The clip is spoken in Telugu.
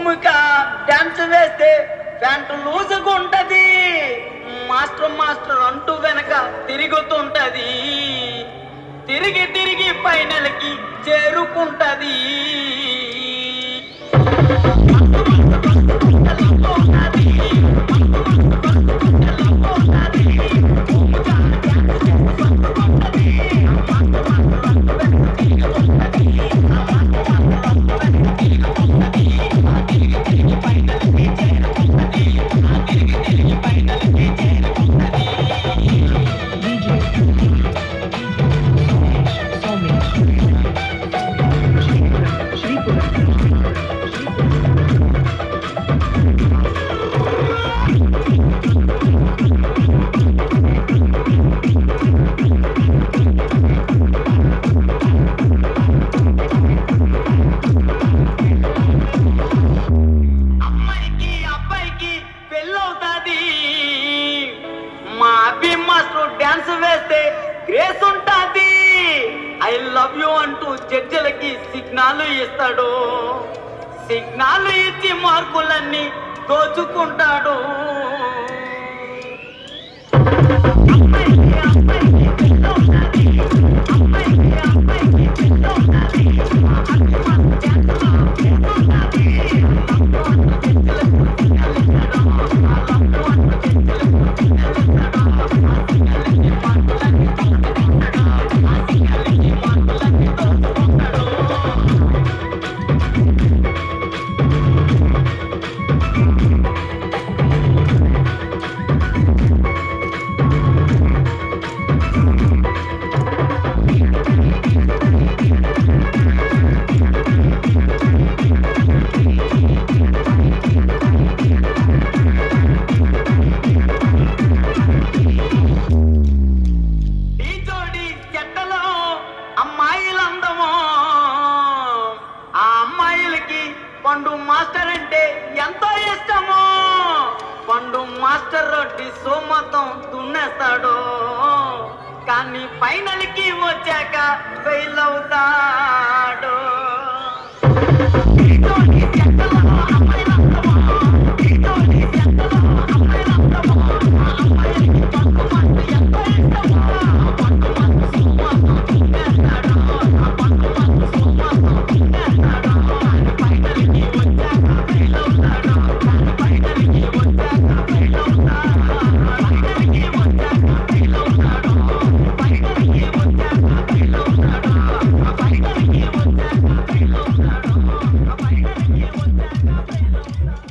భూమిక డాన్స్ వేస్తే ప్యాంటు లూజుగా ఉంటది. మాస్టర్ మాస్టర్ అంటూ వెనక తిరుగుతుంటది. తిరిగి తిరిగి ఫైనల్కి చేరుకుంటది. డాన్స్ వేస్తే గ్రేస్ ఉంటాది. ఐ లవ్ యూ అంటూ జడ్జిలకి సిగ్నాలు ఇస్తాడు. సిగ్నాలు ఇచ్చి మార్కులన్నీ దోచుకుంటాడు. పండు మాస్టర్ అంటే ఎంతో ఇష్టమో. పండు మాస్టర్ రొట్టి సోమతం దున్నేస్తాడు. కానీ ఫైనల్ కి వచ్చాక ఫెయిల్ అవుతాడు.